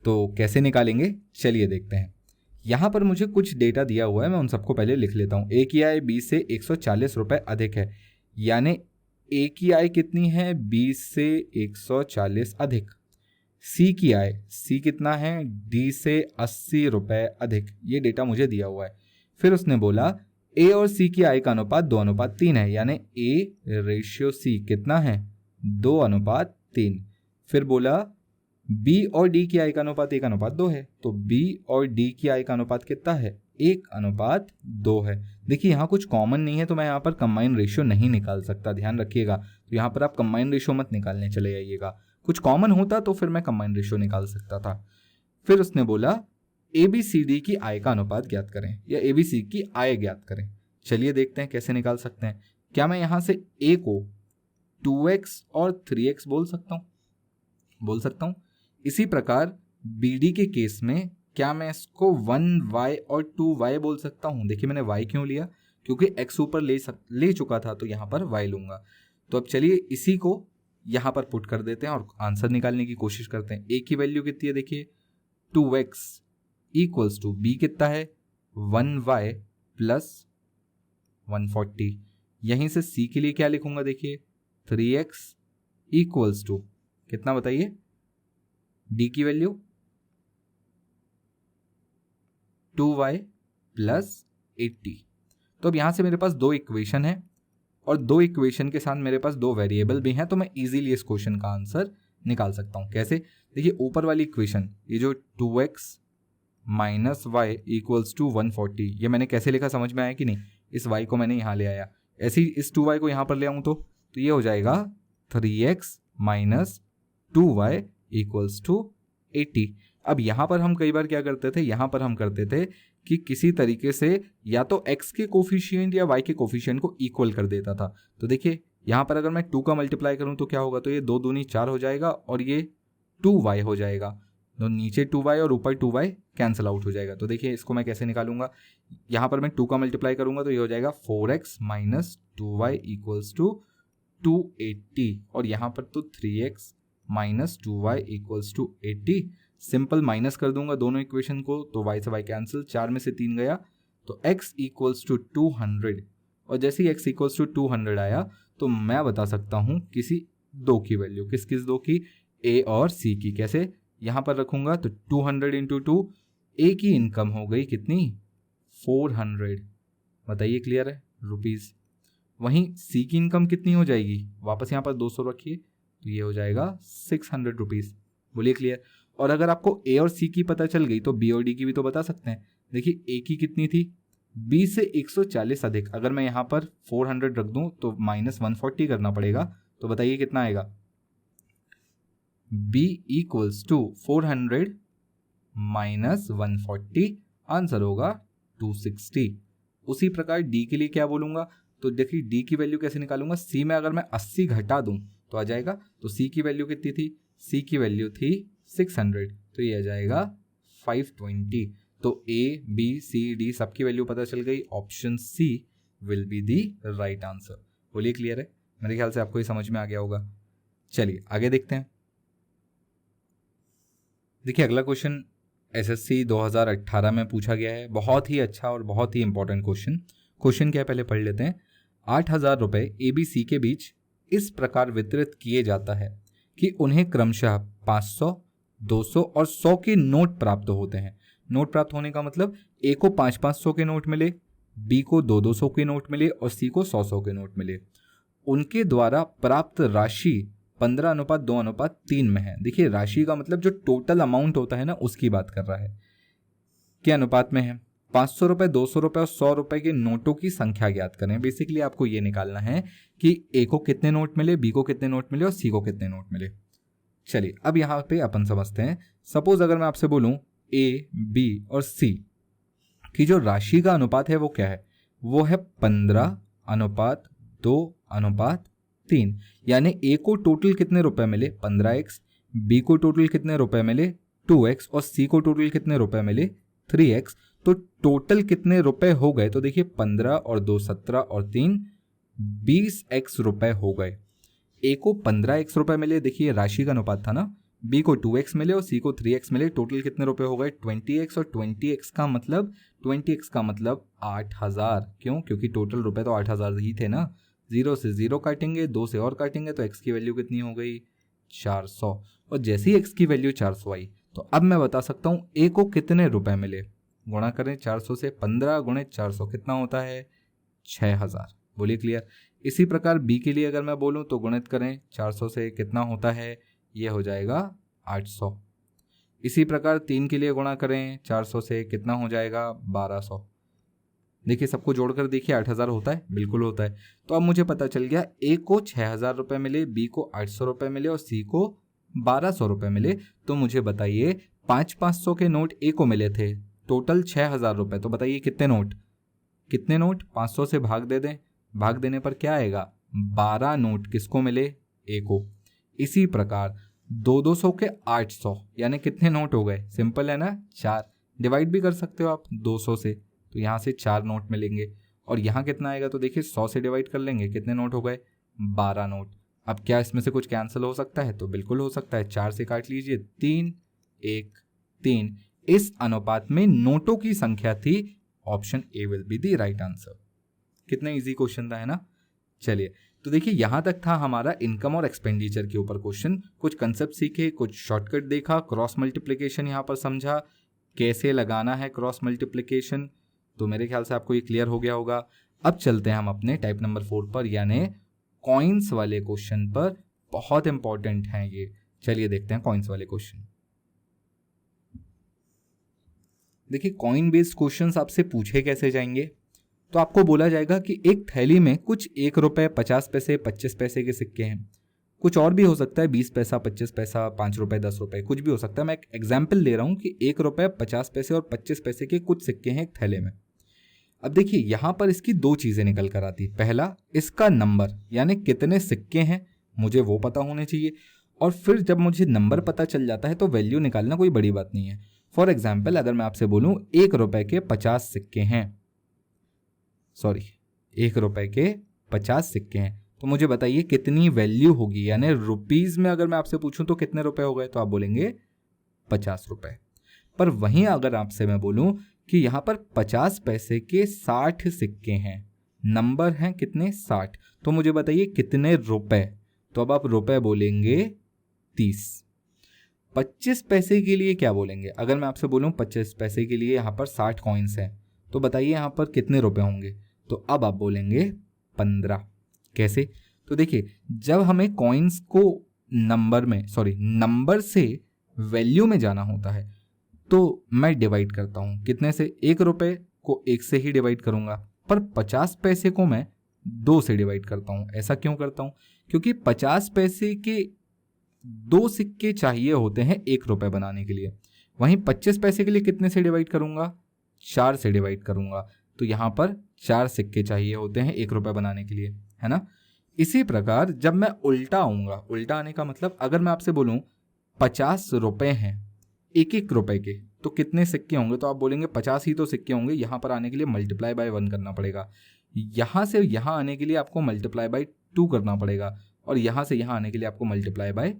तो कैसे निकालेंगे, चलिए देखते हैं। यहाँ पर मुझे कुछ डेटा दिया हुआ है, मैं उन सबको पहले लिख लेता हूँ। ए की आय बी से 140 रुपये अधिक है, यानी ए की आय कितनी है, 20 से 140 अधिक। सी की आय, सी कितना है, डी से 80 रुपए अधिक। ये डेटा मुझे दिया हुआ है। फिर उसने बोला ए और सी की आय का अनुपात 2:3 है, यानी A/C कितना है, 2:3। फिर बोला बी और डी की आय का अनुपात 1:2 है, तो बी और डी की आय का अनुपात कितना है, 1:2 है। देखिए यहाँ कुछ कॉमन नहीं है, तो मैं यहाँ पर कंबाइन रेशियो नहीं निकाल सकता, ध्यान रखिएगा। तो यहाँ पर आप कंबाइन रेशियो मत निकालने चले जाइएगा, कुछ कॉमन होता तो फिर मैं कंबाइन रेशियो निकाल सकता था। फिर उसने बोला ABCD की आय का अनुपात ज्ञात करें, या ABC की आय ज्ञात करें। चलिए देखते हैं कैसे निकाल सकते हैं। क्या मैं यहाँ से A को 2x और 3x बोल सकता हूँ, बोल सकता हूँ। इसी प्रकार BD के केस में क्या मैं इसको 1y और 2y बोल सकता हूँ। देखिए मैंने y क्यों लिया, क्योंकि x ऊपर ले चुका था, तो यहाँ पर y लूंगा। तो अब चलिए इसी को यहाँ पर पुट कर देते हैं और आंसर निकालने की कोशिश करते हैं। a की वैल्यू कितनी है, देखिए 2x इक्वल्स टू b कितना है, 1y प्लस 140। यहीं से c के लिए क्या लिखूंगा, देखिए 3x इक्वल्स टू कितना बताइए, d की वैल्यू 2y प्लस 80। तो अब यहां से मेरे पास दो इक्वेशन है और दो इक्वेशन के साथ मेरे पास दो वेरिएबल भी हैं, तो मैं इजीली इस क्वेश्चन का आंसर निकाल सकता हूं। कैसे, देखिए ऊपर वाली इक्वेशन ये जो 2x minus Y equals to 140, ये मैंने कैसे लिखा समझ में आया कि नहीं। इस y को मैंने यहाँ ले आया, ऐसे ही इस 2y को यहाँ पर ले आऊँ तो ये हो जाएगा 3x minus 2y equals to 80। अब यहाँ पर हम कई बार क्या करते थे, यहाँ पर हम करते थे कि किसी तरीके से या तो x के कोफिशिएंट या y के कोफिशिएंट को इक्वल कर देता था। तो देखिए यहाँ पर अगर मैं 2 का मल्टीप्लाई करूँ तो क्या होगा, तो ये 2 दूनी 4 हो जाएगा और ये 2y हो जाएगा। तो नीचे 2y और ऊपर 2y कैंसिल आउट हो जाएगा। तो देखिए इसको मैं कैसे निकालूंगा, यहाँ पर मैं 2 का मल्टीप्लाई करूंगा तो ये हो जाएगा 4x minus 2y equals to 280, और यहाँ पर तो 3x minus 2y equals to 80। Simple minus कर दूंगा दोनों इक्वेशन को, तो y से y कैंसिल, 4 में से 3 गया, तो x इक्वल्स टू 200। और जैसे ही x इक्वल्स टू 200 आया तो मैं बता सकता हूँ किसी दो की वैल्यू, किस किस दो की, a और c की। कैसे, यहाँ पर रखूंगा तो 200 इंटू 2, ए की इनकम हो गई कितनी, 400। बताइए क्लियर है, रुपीज़। वहीं सी की इनकम कितनी हो जाएगी, वापस यहाँ पर 200 रखिए, तो ये हो जाएगा 600 रुपीज़। बोलिए क्लियर। और अगर आपको ए और सी की पता चल गई तो बी और डी की भी तो बता सकते हैं। देखिए ए की कितनी थी, 20 से 140 अधिक। अगर मैं यहाँ पर 400 रख दूँ तो माइनस 140 करना पड़ेगा, तो बताइए कितना आएगा, b equals to 400 minus 140, answer होगा 260। उसी प्रकार d के लिए क्या बोलूंगा, तो देखिए d की वैल्यू कैसे निकालूंगा, c में अगर मैं 80 घटा दूं तो आ जाएगा। तो c की वैल्यू कितनी थी, c की वैल्यू थी 600, तो ये आ जाएगा 520। तो a b c d सबकी वैल्यू पता चल गई, option c will be the right answer. बोलिए क्लियर है, मेरे ख्याल से आपको ये समझ में आ गया होगा। चलिए आगे देखते हैं। देखिए अगला क्वेश्चन एसएससी 2018 में पूछा गया है, बहुत ही अच्छा और बहुत ही इंपॉर्टेंट क्वेश्चन। क्वेश्चन क्या है पहले पढ़ लेते हैं। 8,000 रुपये ABC के बीच इस प्रकार वितरित किए जाता है कि उन्हें क्रमशः 500, 200 और 100 के नोट प्राप्त होते हैं। नोट प्राप्त होने का मतलब ए को 500-500 के नोट मिले, बी को 200-200 के नोट मिले और सी को 100-100 के नोट मिले। उनके द्वारा प्राप्त राशि 15:2:3 में है। देखिए राशि का मतलब जो टोटल अमाउंट होता है ना, उसकी बात कर रहा है, क्या अनुपात में है। 500 रुपये, 200 रुपये और 100 रुपये के नोटों की संख्या ज्ञात करें। बेसिकली आपको ये निकालना है कि ए को कितने नोट मिले, बी को कितने नोट मिले और सी को कितने नोट मिले। चलिए अब यहाँ पे अपन समझते हैं। सपोज अगर मैं आपसे बोलूँ ए, बी और सी की जो राशि का अनुपात है वो क्या है, वो है 15:2:3। यानी ए को टोटल कितने रुपए मिले, 15x, बी को टोटल कितने रुपए मिले, 2x और सी को टोटल कितने रुपए मिले, 3x। तो टोटल कितने रुपए हो गए, तो देखिए 15 और 2 17 और 3 20x रुपए हो गए। ए को 15x रुपए मिले, देखिए राशि का अनुपात था ना, बी को 2x मिले और सी को 3x मिले। टोटल कितने रुपए हो गए, 20x। और 20x का मतलब 8,000। क्यों, क्योंकि टोटल रुपए तो 8,000 ही थे ना, 0 से 0 काटेंगे, 2 से और काटेंगे तो x की वैल्यू कितनी हो गई 400। और जैसे ही x की वैल्यू 400 आई तो अब मैं बता सकता हूँ a को कितने रुपए मिले। गुणा करें 400 से, 15 गुणे 400 कितना होता है 6000। बोलिए क्लियर। इसी प्रकार b के लिए अगर मैं बोलूँ तो गुणित करें 400 से, कितना होता है ये हो जाएगा 800। इसी प्रकार 3 के लिए गुणा करें 400 से, कितना हो जाएगा 1200। देखिए सबको जोड़कर देखिए 8000 होता है, बिल्कुल होता है। तो अब मुझे पता चल गया a को 6000 रुपये मिले, b को 800 रुपये मिले और c को 1200 रुपये मिले। तो मुझे बताइए 500 के नोट a को मिले थे, टोटल 6000 रुपये। तो बताइए कितने नोट 500 से भाग दे दें, भाग देने पर क्या आएगा 12 नोट किसको मिले a को। इसी प्रकार 200 के 800 यानी कितने नोट हो गए, सिंपल है ना 4। डिवाइड भी कर सकते हो आप 200 से, तो यहाँ से 4 नोट मिलेंगे। और यहाँ कितना आएगा तो देखिए 100 से डिवाइड कर लेंगे, कितने नोट हो गए 12 नोट। अब क्या इसमें से कुछ कैंसिल हो सकता है, तो बिल्कुल हो सकता है। 4 से काट लीजिए 3 1 3। इस अनुपात में नोटों की संख्या थी, option A will be the right answer. कितना इजी क्वेश्चन था, है ना। चलिए तो देखिए यहाँ तक था हमारा इनकम और एक्सपेंडिचर के ऊपर क्वेश्चन। कुछ कंसेप्ट सीखे, कुछ शॉर्टकट देखा, क्रॉस मल्टीप्लिकेशन यहाँ पर समझा, कैसे लगाना है क्रॉस मल्टीप्लिकेशन। तो मेरे ख्याल से आपको ये क्लियर हो गया होगा। अब चलते हैं हम अपने टाइप नंबर 4 पर, यानी कॉइन्स वाले क्वेश्चन पर। बहुत इंपॉर्टेंट है ये। चलिए देखते हैं कॉइन्स वाले क्वेश्चन। देखिए कॉइन बेस्ड क्वेश्चंस आपसे पूछे कैसे जाएंगे, तो आपको बोला जाएगा कि एक थैली में कुछ 1 रुपये 50 पैसे 25 पैसे के सिक्के हैं। कुछ और भी हो सकता है, 20 पैसा 25 पैसा 5 रुपये 10 रुपये, कुछ भी हो सकता है। मैं एक एग्जाम्पल ले रहा हूँ कि 1 रुपये 50 पैसे और 25 पैसे के कुछ सिक्के हैं एक थैले में। अब देखिए यहाँ पर इसकी 2 चीज़ें निकल कर आती। पहला, इसका नंबर, यानी कितने सिक्के हैं मुझे वो पता होने चाहिए। और फिर जब मुझे नंबर पता चल जाता है तो वैल्यू निकालना कोई बड़ी बात नहीं है। फॉर एग्जाम्पल अगर मैं आपसे बोलूँ 1 रुपये के 50 सिक्के हैं, 1 रुपये के 50 सिक्के हैं, तो मुझे बताइए कितनी वैल्यू होगी। यानी रुपीज़ में अगर मैं आपसे पूछूं तो कितने रुपए हो गए, तो आप बोलेंगे 50 रुपये। पर वहीं अगर आपसे मैं बोलूं कि यहाँ पर 50 पैसे के 60 सिक्के हैं, नंबर हैं कितने 60, तो मुझे बताइए कितने रुपए। तो अब आप रुपए बोलेंगे 30। 25 पैसे के लिए क्या बोलेंगे, अगर मैं आपसे बोलूँ 25 पैसे के लिए यहाँ पर 60 कॉइन्स हैं, तो बताइए यहाँ पर कितने रुपए होंगे। तो अब आप बोलेंगे 15। कैसे, तो देखिए जब हमें कॉइन्स को नंबर से वैल्यू में जाना होता है तो मैं डिवाइड करता हूँ कितने से, 1 रुपये को 1 से ही डिवाइड करूँगा, पर 50 पैसे को मैं 2 से डिवाइड करता हूँ। ऐसा क्यों करता हूँ, क्योंकि 50 पैसे के 2 सिक्के चाहिए होते हैं 1 रुपये बनाने के लिए। वहीं 25 पैसे के लिए कितने से डिवाइड करूँगा, 4 से डिवाइड करूँगा। तो यहाँ पर 4 सिक्के चाहिए होते हैं 1 रुपये बनाने के लिए, है ना। इसी प्रकार जब मैं उल्टा आऊँगा, उल्टा आने का मतलब अगर मैं आपसे बोलूँ 50 रुपये हैं 1 रुपये के, तो कितने सिक्के होंगे, तो आप बोलेंगे 50 ही तो सिक्के होंगे। यहाँ पर आने के लिए मल्टीप्लाई बाय 1 करना पड़ेगा, यहाँ से यहाँ आने के लिए आपको मल्टीप्लाई बाय 2 करना पड़ेगा, और यहाँ से यहाँ आने के लिए आपको मल्टीप्लाई बाय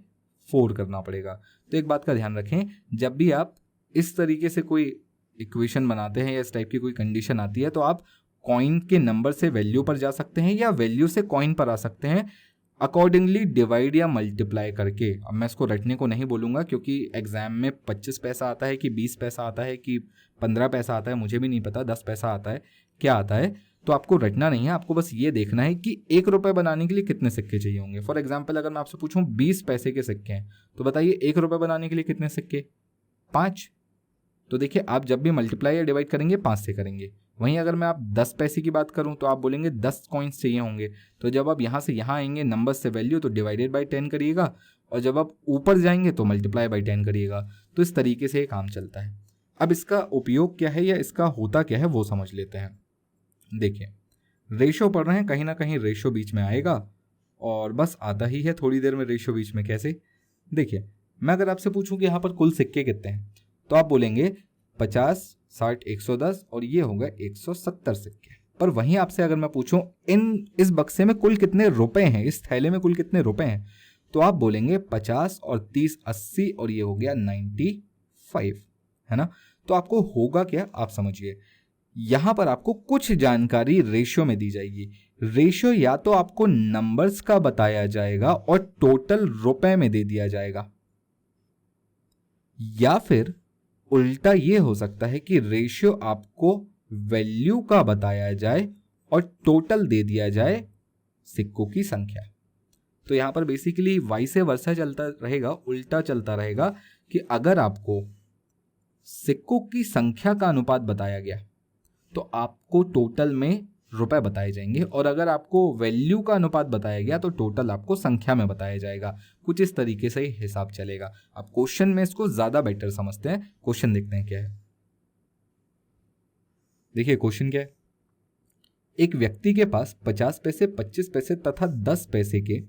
4 करना पड़ेगा। तो एक बात का ध्यान रखें, जब भी आप इस तरीके से कोई इक्वेशन बनाते हैं या इस टाइप की कोई कंडीशन आती है, तो आप कॉइन के नंबर से वैल्यू पर जा सकते हैं या वैल्यू से कॉइन पर आ सकते हैं, अकॉर्डिंगली डिवाइड या मल्टीप्लाई करके। अब मैं इसको रटने को नहीं बोलूँगा क्योंकि एग्जाम में 25 पैसा आता है कि 20 पैसा आता है कि 15 पैसा आता है, मुझे भी नहीं पता, 10 पैसा आता है, क्या आता है। तो आपको रटना नहीं है, आपको बस ये देखना है कि 1 रुपये बनाने के लिए कितने सिक्के चाहिए होंगे। फॉर एग्जाम्पल अगर मैं आपसे पूछूं 20 पैसे के सिक्के हैं, तो बताइए 1 रुपये बनाने के लिए कितने सिक्के, 5। तो देखिए आप जब भी मल्टीप्लाई या डिवाइड करेंगे 5 से करेंगे। वहीं अगर मैं आप 10 पैसे की बात करूं तो आप बोलेंगे 10 कॉइन्स चाहिए होंगे। तो जब आप यहाँ से यहाँ आएंगे नंबर से वैल्यू, तो डिवाइडेड बाय 10 करिएगा, और जब आप ऊपर जाएंगे तो मल्टीप्लाई बाय 10 करिएगा। तो इस तरीके से ये काम चलता है। अब इसका उपयोग क्या है या इसका होता क्या है वो समझ लेते हैं। देखिए रेशो पढ़ रहे हैं, कहीं ना कहीं रेशो बीच में आएगा, और बस आता ही है थोड़ी देर में रेशो बीच में। कैसे, देखिए मैं अगर आपसे पूछूं कि यहाँ पर कुल सिक्के कितने हैं, तो आप बोलेंगे 50 60 110 और ये होगा 170 सिक्के। पर वहीं आपसे अगर मैं पूछूं इस बक्से में कुल कितने रुपए हैं, इस थैले में कुल कितने रुपए हैं, तो आप बोलेंगे 50 और 30 80 और ये हो गया 95, है ना। तो आपको होगा क्या, आप समझिए, यहां पर आपको कुछ जानकारी रेशियो में दी जाएगी। रेशियो या तो आपको नंबर्स का बताया जाएगा और टोटल रुपए में दे दिया जाएगा, या फिर उल्टा ये हो सकता है कि रेशियो आपको वैल्यू का बताया जाए और टोटल दे दिया जाए सिक्कों की संख्या। तो यहां पर बेसिकली वाई से वर्सा चलता रहेगा, उल्टा चलता रहेगा कि अगर आपको सिक्कों की संख्या का अनुपात बताया गया तो आपको टोटल में रुपए बताए जाएंगे, और अगर आपको वैल्यू का अनुपात बताया गया तो टोटल आपको संख्या में बताया जाएगा। कुछ इस तरीके से ही हिसाब चलेगा। अब क्वेश्चन में इसको ज्यादा बेटर समझते हैं। क्वेश्चन देखते हैं क्या है। देखिए क्वेश्चन क्या है। एक व्यक्ति के पास 50 पैसे, 25 पैसे तथा 10 पैसे के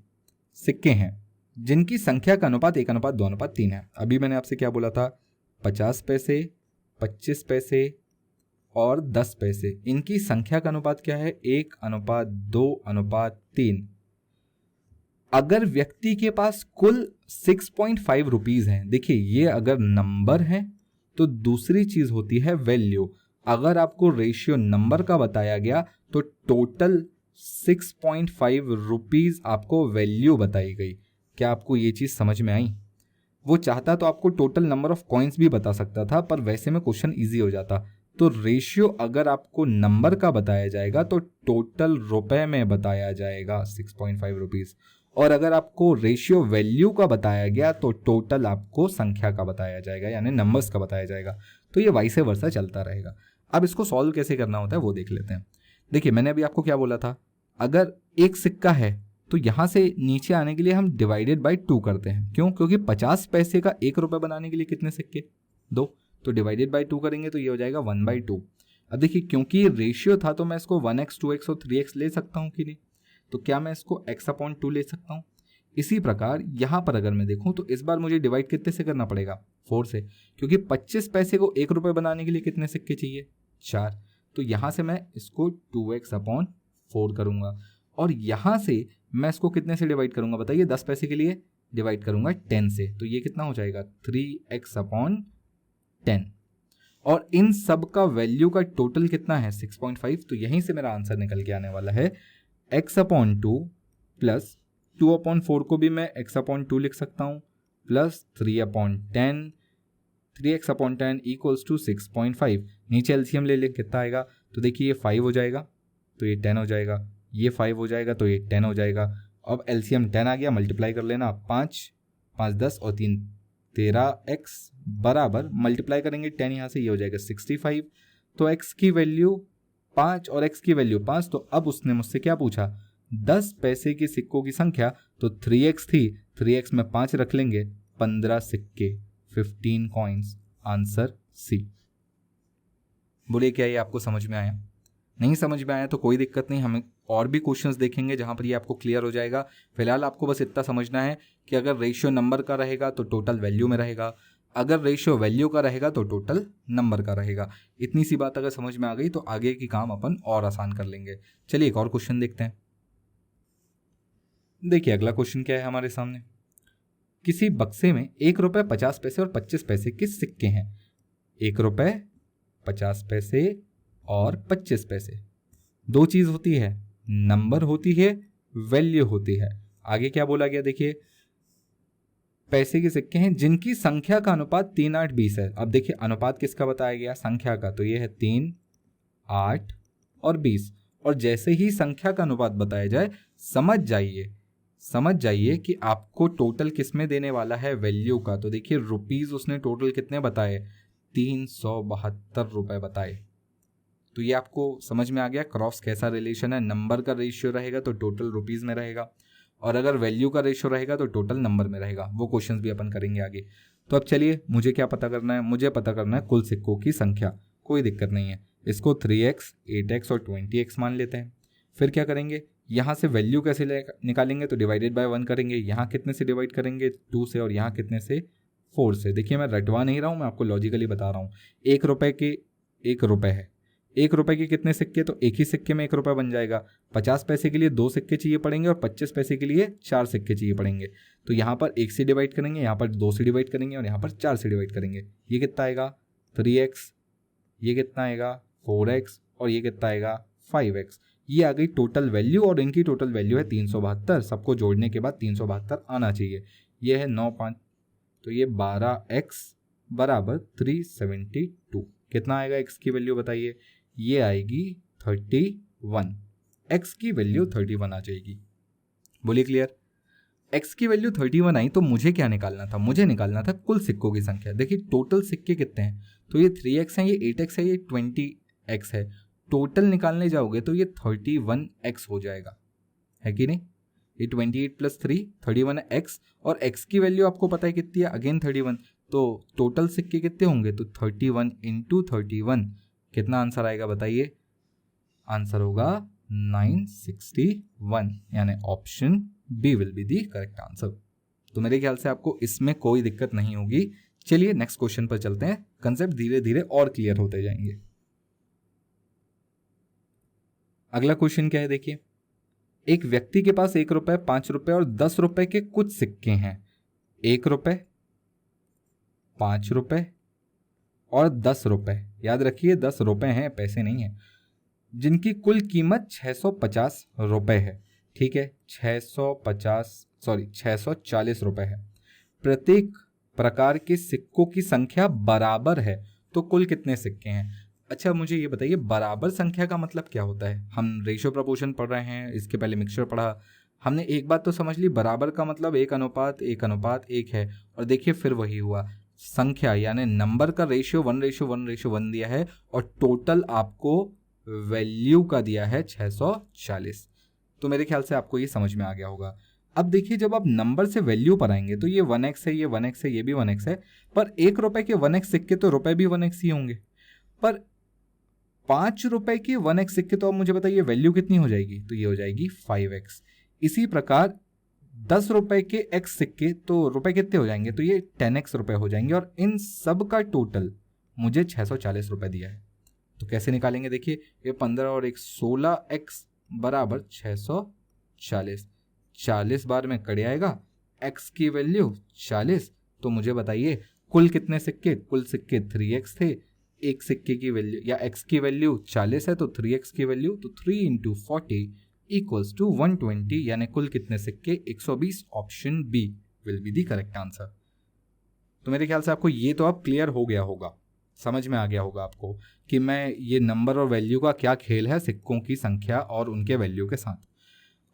सिक्के हैं जिनकी संख्या का अनुपात 1:2:3 है। अभी मैंने आपसे क्या बोला था, 50 पैसे, 25 पैसे और 10 पैसे, इनकी संख्या का अनुपात क्या है, 1:2:3। अगर व्यक्ति के पास कुल 6.5 रुपीज हैं, देखिए ये अगर नंबर है तो दूसरी चीज होती है वैल्यू। अगर आपको रेशियो नंबर का बताया गया तो टोटल 6.5 रुपीज आपको वैल्यू बताई गई। क्या आपको ये चीज समझ में आई? वो चाहता तो आपको टोटल नंबर ऑफ कॉइन्स भी बता सकता था, पर वैसे में क्वेश्चन इजी हो जाता। तो रेशियो अगर आपको नंबर का बताया जाएगा तो टोटल रुपए में बताया जाएगा 6.5 रुपीज, और अगर आपको रेशियो वैल्यू का बताया गया तो टोटल आपको संख्या का बताया जाएगा, यानी नंबर्स का बताया जाएगा। तो ये वाइस वर्सा चलता रहेगा। अब इसको सॉल्व कैसे करना होता है वो देख लेते हैं। देखिए मैंने अभी आपको क्या बोला था, अगर एक सिक्का है तो यहां से नीचे आने के लिए हम डिवाइडेड बाई 2 करते हैं। क्यों? क्योंकि 50 पैसे का 1 रुपए बनाने के लिए कितने सिक्के, 2, तो डिवाइडेड बाई 2 करेंगे तो ये हो जाएगा 1/2। अब देखिए क्योंकि ये रेशियो था तो मैं इसको 1x, 2x और 3x ले सकता हूं कि नहीं, तो क्या मैं इसको x/2 ले सकता हूं? इसी प्रकार यहां पर अगर मैं देखूं तो इस बार मुझे डिवाइड कितने से करना पड़ेगा, 4 से, क्योंकि 25 पैसे को 1 रुपए बनाने के लिए कितने सिक्के चाहिए, 4। तो यहां से मैं इसको 2x/4 करूंगा, और यहां से मैं इसको कितने से डिवाइड करूंगा बताइए, 10 पैसे के लिए डिवाइड करूंगा 10 से, तो ये कितना हो जाएगा 3x/10। और इन सब का वैल्यू का टोटल कितना है 6.5, तो यहीं से मेरा आंसर निकल के आने वाला है x/2 प्लस 2/4 को भी मैं x/2 लिख सकता हूँ, प्लस 3/10, 3x/10 इक्वल्स टू 6.5। नीचे एलसीएम ले लें कितना आएगा, तो देखिए ये 5 हो जाएगा तो ये 10 हो जाएगा, ये 5 हो जाएगा तो ये 10 हो जाएगा। अब एलसीएम 10 आ गया, मल्टीप्लाई कर लेना, 5 5 10 और 3 13x बराबर, मल्टीप्लाई करेंगे 10 यहाँ से, ये हो जाएगा 65। तो x की वैल्यू 5 और x की वैल्यू 5। तो अब उसने मुझसे क्या पूछा, 10 पैसे के सिक्कों की संख्या, तो 3x थी, 3x में 5 रख लेंगे, 15 सिक्के, 15 कॉइन्स। Answer C. बोले क्या ये आपको समझ में आया? नहीं समझ में आया तो कोई दिक्कत नहीं, हमें और भी क्वेश्चंस देखेंगे जहां पर ये आपको क्लियर हो जाएगा। फिलहाल आपको बस इतना समझना है कि अगर रेशियो नंबर का रहेगा तो टोटल वैल्यू में रहेगा, अगर रेशियो वैल्यू का रहेगा तो टोटल नंबर का रहेगा। इतनी सी बात अगर समझ में आ गई तो आगे की काम अपन और आसान कर लेंगे। चलिए एक और क्वेश्चन देखते हैं। देखिए अगला क्वेश्चन क्या है हमारे सामने। किसी बक्से में 1 रुपये 50 पैसे और 25 पैसे के सिक्के हैं। 1 रुपये 50 पैसे और 25 पैसे, दो चीज होती है, नंबर होती है, वैल्यू होती है। आगे क्या बोला गया देखिए, पैसे के सिक्के हैं जिनकी संख्या का अनुपात 3, 8, 20 है। अब देखिए अनुपात किसका बताया गया, संख्या का, तो ये है 3, 8 और 20। और जैसे ही संख्या का अनुपात बताया जाए समझ जाइए कि आपको टोटल किस में देने वाला है, वैल्यू का। तो देखिए रुपीज उसने टोटल कितने बताए, 372 रुपए बताए। तो ये आपको समझ में आ गया क्रॉस कैसा रिलेशन है। नंबर का रेशियो रहेगा तो टोटल रुपीज में रहेगा, और अगर वैल्यू का रेशियो रहेगा तो टोटल नंबर में रहेगा। वो क्वेश्चंस भी अपन करेंगे आगे। तो अब चलिए मुझे क्या पता करना है, मुझे पता करना है कुल सिक्कों की संख्या। कोई दिक्कत नहीं है, इसको 3x, 8x और 20x मान लेते हैं। फिर क्या करेंगे, यहाँ से वैल्यू कैसे निकालेंगे, तो डिवाइडेड बाय 1 करेंगे। यहाँ कितने से डिवाइड करेंगे, 2 से, और यहाँ कितने से, 4 से। देखिए मैं रटवा नहीं रहा हूँ, मैं आपको लॉजिकली बता रहा हूँ। 1 रुपये के 1 रुपये है, 1 रुपये के कितने सिक्के, तो एक ही सिक्के में 1 रुपये बन जाएगा। 50 पैसे के लिए 2 सिक्के चाहिए पड़ेंगे, और 25 पैसे के लिए 4 सिक्के चाहिए पड़ेंगे। तो यहाँ पर 1 से डिवाइड करेंगे, यहाँ पर 2 से डिवाइड करेंगे, और यहाँ पर 4 से डिवाइड करेंगे। ये कितना आएगा 3x, ये कितना आएगा 4x, और ये कितना आएगा 5x। ये आ गई टोटल वैल्यू और इनकी टोटल वैल्यू है 372, सबको जोड़ने के बाद 372 आना चाहिए। ये है 9 5, तो ये 12x बराबर 372। कितना आएगा x की वैल्यू बताइए? ये आएगी 31। x की वैल्यू 31 आ जाएगी। बोलिए क्लियर? x की वैल्यू 31 आई तो मुझे क्या निकालना था? मुझे निकालना था कुल सिक्कों की संख्या। देखिए टोटल सिक्के कितने हैं, तो ये 3x है, ये 8x है, ये 20x है। टोटल निकालने जाओगे तो ये 31x हो जाएगा, है कि नहीं? ये 28 + 3 31x, और x की वैल्यू आपको पता है कितनी है, अगेन 31। तो टोटल सिक्के कितने होंगे? तो 31 × 31। कितना आंसर आएगा बताइए? आंसर होगा 961, यानी option B will be the correct answer. तो मेरे ख्याल से आपको इसमें कोई दिक्कत नहीं होगी। चलिए नेक्स्ट क्वेश्चन पर चलते हैं, कंसेप्ट धीरे धीरे और क्लियर होते जाएंगे। अगला क्वेश्चन क्या है देखिए, एक व्यक्ति के पास 1 रुपए, 5 रुपए और 10 रुपए के कुछ सिक्के हैं। 1 रुपए, 5 रुपए और 10 रुपए, याद रखिए 10 रुपए हैं, पैसे नहीं है, जिनकी कुल कीमत 650 रुपए है। ठीक है, 640 रुपए है। प्रत्येक प्रकार के सिक्कों की संख्या बराबर है, तो कुल कितने सिक्के हैं? अच्छा मुझे ये बताइए, बराबर संख्या का मतलब क्या होता है? हम रेशियो प्रपोर्शन पढ़ रहे हैं, इसके पहले मिक्सचर पढ़ा, हमने एक बात तो समझ ली, बराबर का मतलब 1:1:1 है। और देखिए फिर वही हुआ, संख्या यानी नंबर का रेशियो 1:1:1 दिया है, और टोटल आपको वैल्यू का दिया है 640। तो मेरे ख्याल से आपको ये समझ में आ गया होगा। अब देखिए जब आप नंबर से वैल्यू पर आएंगे तो ये 1x है, ये 1x है, ये भी 1x है, पर 1 रुपए के 1x सिक्के तो रुपए भी 1x ही होंगे, पर 5 रुपए के 1x सिक्के तो अब मुझे बताइए वैल्यू कितनी हो जाएगी? तो ये हो जाएगी 5x। इसी प्रकार 10 रुपए के x सिक्के तो रुपए कितने हो जाएंगे? तो ये 10x रुपए हो जाएंगे, और इन सब का टोटल मुझे 640 रुपए दिया है। तो कैसे निकालेंगे? देखिए ये 15 और 1 16x बराबर 640। 40 बार में कड़े आएगा, x की वैल्यू 40। तो मुझे बताइए कुल कितने सिक्के? कुल सिक्के 3x थे, एक सिक्के की वैल्यू या x की वैल्यू 40 है, तो 3x की वैल्यू, तो 3 × 40 = 120, यानी कुल कितने सिक्के? 120। Option B will be the correct answer. तो मेरे ख्याल से आपको ये तो अब क्लियर हो गया होगा, समझ में आ गया होगा आपको कि मैं ये नंबर और वैल्यू का क्या खेल है सिक्कों की संख्या और उनके वैल्यू के साथ।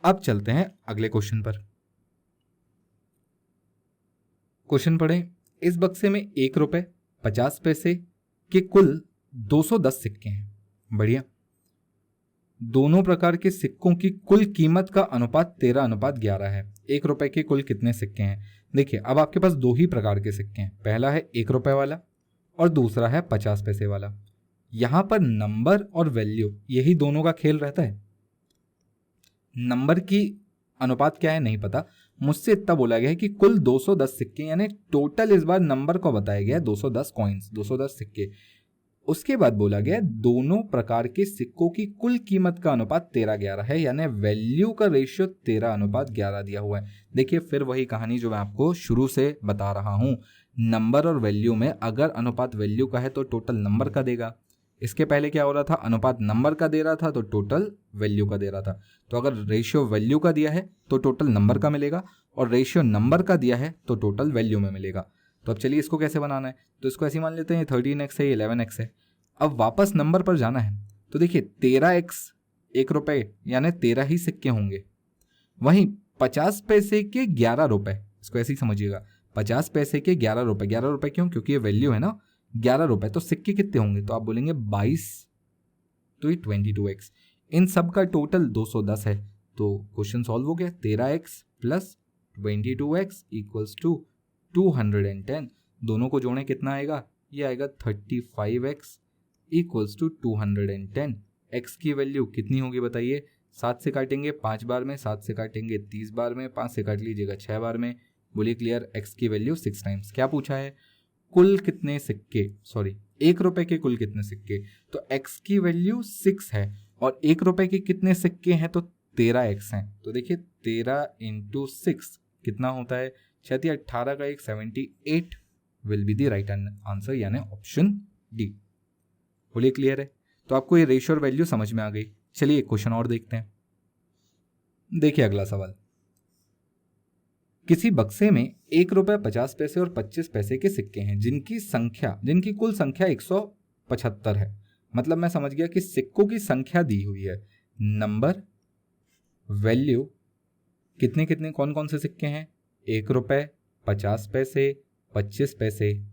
अब चलते हैं अगले क्वेश्चन पर। क्वेश्चन पढ़ें, इस बक्से में 1 रुपए 50 पैसे के कुल 210 सिक्के हैं। बढ़िया। दोनों प्रकार के सिक्कों की कुल कीमत का अनुपात 13:11 है। 1 रुपए के कुल कितने सिक्के हैं? देखिए अब आपके पास दो ही प्रकार के सिक्के हैं, पहला है 1 रुपए वाला और दूसरा है 50 पैसे वाला। यहां पर नंबर और वैल्यू यही दोनों का खेल रहता है। नंबर की अनुपात क्या है नहीं पता, मुझसे इतना बोला गया है कि कुल 210 सिक्के, यानी टोटल इस बार नंबर को बताया गया है 210 कॉइन्स, 210 सिक्के। उसके बाद बोला गया दोनों प्रकार के सिक्कों की कुल कीमत का अनुपात 13:11 है, यानी वैल्यू का रेशियो 13:11 दिया हुआ है। देखिए फिर वही कहानी जो मैं आपको शुरू से बता रहा हूं, नंबर और वैल्यू में अगर अनुपात वैल्यू का है तो टोटल नंबर का देगा। इसके पहले क्या हो रहा था, अनुपात नंबर का दे रहा था तो टोटल वैल्यू का दे रहा था। तो अगर रेशियो वैल्यू का दिया है तो टोटल नंबर का मिलेगा, और रेशियो नंबर का दिया है तो टोटल वैल्यू में मिलेगा। तो अब चलिए इसको कैसे बनाना है, तो इसको ऐसे मान लेते हैं 13x है, 11x है। अब वापस नंबर पर जाना है, तो देखिए 13x 1 रुपए यानी 13 ही सिक्के होंगे। वहीं 50 पैसे के 11 रुपए, इसको ऐसे ही समझिएगा, 50 पैसे के 11 रुपए, 11 रुपए क्यों? क्योंकि ये वैल्यू है ना, 11 रुपए। तो सिक्के कितने होंगे? तो आप बोलेंगे 22, तो ये 22x। इन सब का टोटल 210 है। तो क्वेश्चन सॉल्व हो गया, 13x + 22x = 210। दोनों को जोड़ें कितना आएगा? ये आएगा 35x = 210। x की वैल्यू कितनी होगी बताइए? 7 से काटेंगे 5 बार में, 7 से काटेंगे 30 बार में, 5 से काट लीजिएगा 6 बार में। बोलिए क्लियर? x की वैल्यू 6 टाइम्स। क्या पूछा है? कुल कितने सिक्के, सॉरी 1 रुपए के कुल कितने सिक्के। तो x की वैल्यू 6 है, और 1 रुपए के कितने सिक्के हैं? तो 13x हैं। तो देखिए 13 × 6 कितना होता है? 18 का 1 78 will be the right answer, यानी ऑप्शन डी। बोलिए क्लियर है? तो आपको ये रेशियो और वैल्यू समझ में आ गई। चलिए एक क्वेश्चन और देखते हैं। देखिए अगला सवाल, किसी बक्से में 1 रुपये 50 पैसे और 25 पैसे के सिक्के हैं जिनकी कुल संख्या 175 है। मतलब मैं समझ गया कि सिक्कों की संख्या दी हुई है, नंबर, वैल्यू, कितने कितने कौन कौन से सिक्के हैं, 1 रुपये 50 पैसे 25 पैसे।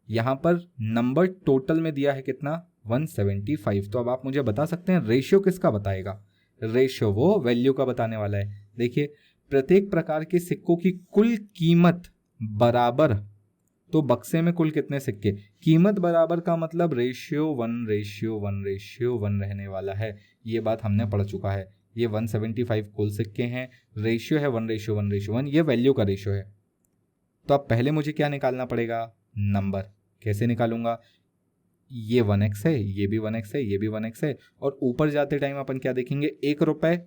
यहाँ पर नंबर टोटल में दिया है कितना, 175। तो अब आप मुझे बता सकते हैं रेशियो किसका बताएगा, रेशियो वो वैल्यू का बताने वाला है। देखिए प्रत्येक प्रकार के सिक्कों की कुल कीमत बराबर, तो बक्से में कुल कितने सिक्के, कीमत बराबर का मतलब रेशियो 1:1:1:1 रहने वाला है। ये बात हमने पढ़ चुका है। ये 175 कुल सिक्के हैं, रेशियो है 1:1:1, ये वैल्यू का रेशियो है। तो अब पहले मुझे क्या निकालना पड़ेगा, नंबर। कैसे निकालूंगा, ये 1x है, ये भी 1x है, ये भी 1x है, और ऊपर जाते टाइम अपन क्या देखेंगे, 1 रुपये,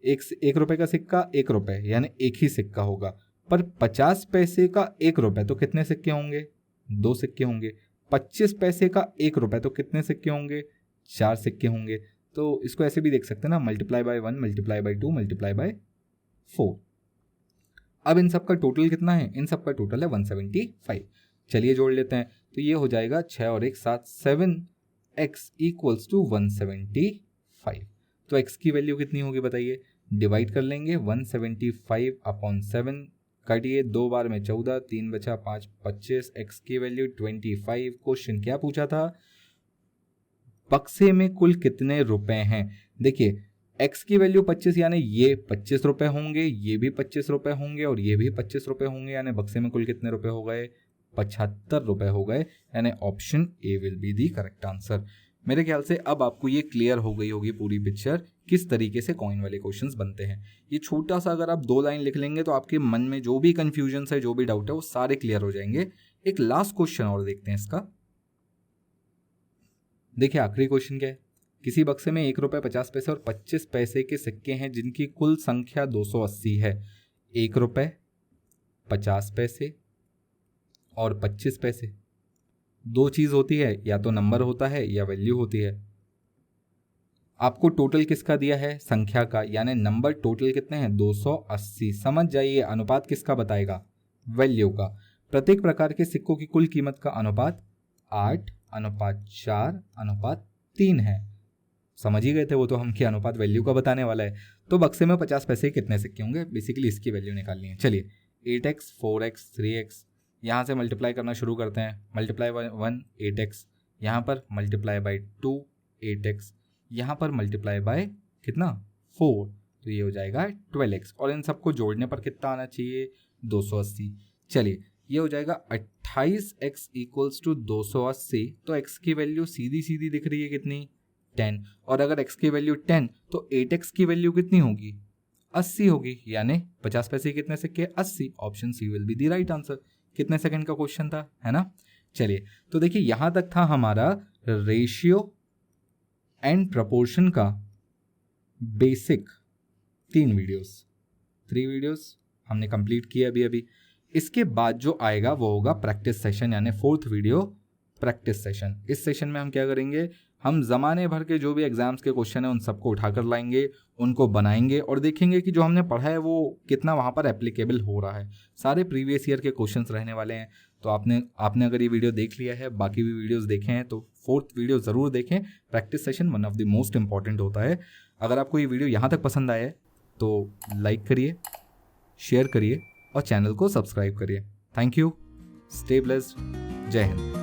एक रुपए का सिक्का 1 रुपये यानी एक ही सिक्का होगा, पर 50 पैसे का 1 रुपये तो कितने सिक्के होंगे, 2 सिक्के होंगे। 25 पैसे का 1 रुपये तो कितने सिक्के होंगे, 4 सिक्के होंगे। तो इसको ऐसे भी देख सकते हैं ना, multiply by 1, multiply by 2, multiply by 4। अब इन सब का टोटल कितना है, इन सब का टोटल है 175। चलिए जोड़ लेते हैं, तो ये हो जाएगा 6 और 1 7, 7x = 175। तो x की वैल्यू कितनी होगी बताइए, डिवाइड कर लेंगे 175/7, काटिए 2 बार में 14, 3 बचा 5, 25, x की वैल्यू 25। क्वेश्चन क्या पूछा था, बक्से में कुल कितने रुपए हैं। देखिए x की वैल्यू 25 यानी ये 25 रुपए होंगे, ये भी 25 रुपए होंगे और ये भी 25 रुपए होंगे, यानी बक्से में कुल कितने रुपए हो गए, 75 रुपए हो गए, यानी option A will be the correct answer. मेरे ख्याल से अब आपको ये क्लियर हो गई होगी पूरी पिक्चर, किस तरीके से कॉइन वाले क्वेश्चंस बनते हैं। ये छोटा सा अगर आप 2 लाइन लिख लेंगे तो आपके मन में जो भी कंफ्यूजन है, जो भी डाउट है, वो सारे क्लियर हो जाएंगे। एक लास्ट क्वेश्चन और देखते हैं इसका। देखिए आखिरी क्वेश्चन क्या है, किसी बक्से में 1 रुपये 50 पैसे और 25 पैसे के सिक्के हैं जिनकी कुल संख्या 280 है। 1 रुपये 50 पैसे और 25 पैसे, 2 चीज होती है, या तो नंबर होता है या वैल्यू होती है। आपको टोटल किसका दिया है, संख्या का, यानी नंबर टोटल कितने हैं, 280। समझ जाइए अनुपात किसका बताएगा, वैल्यू का। प्रत्येक प्रकार के सिक्कों की कुल कीमत का अनुपात 8:4:3 है। समझ ही गए थे वो तो हम, कि अनुपात वैल्यू का बताने वाला है। तो बक्से में 50 पैसे कितने सिक्के होंगे, बेसिकली इसकी वैल्यू निकालनी है। चलिए 8x 4x 3x, यहाँ से मल्टीप्लाई करना शुरू करते हैं। मल्टीप्लाई बाय 1 8x, यहाँ पर मल्टीप्लाई बाय 2 8x, यहाँ पर मल्टीप्लाई बाय कितना 4, तो ये हो जाएगा 12x, और इन सबको जोड़ने पर कितना आना चाहिए, 280। चलिए ये हो जाएगा 28x = 280। तो x की वैल्यू सीधी सीधी दिख रही है कितनी, 10, और अगर x की वैल्यू 10 तो 8x की वैल्यू कितनी होगी, 80 होगी, यानी 50 पैसे कितने सिक्के, 80। Option C will be the right answer. कितने सेकंड का क्वेश्चन था, है ना। चलिए तो देखिए यहां तक था हमारा रेशियो एंड प्रपोर्शन का बेसिक 3 वीडियोस हमने कंप्लीट किए अभी। इसके बाद जो आएगा वो होगा प्रैक्टिस सेशन, यानी 4th वीडियो प्रैक्टिस सेशन। इस सेशन में हम क्या करेंगे, हम ज़माने भर के जो भी एग्जाम्स के क्वेश्चन हैं उन सबको उठाकर लाएंगे, उनको बनाएंगे और देखेंगे कि जो हमने पढ़ा है वो कितना वहाँ पर एप्लीकेबल हो रहा है। सारे प्रीवियस ईयर के क्वेश्चंस रहने वाले हैं। तो आपने अगर ये वीडियो देख लिया है, बाकी भी वीडियोस देखे हैं, तो 4th वीडियो ज़रूर देखें। Practice session one of the most important होता है। अगर आपको ये वीडियो यहाँ तक पसंद आया है तो लाइक करिए, शेयर करिए और चैनल को सब्सक्राइब करिए। थैंक यू, स्टे ब्लेस्ड, जय हिंद।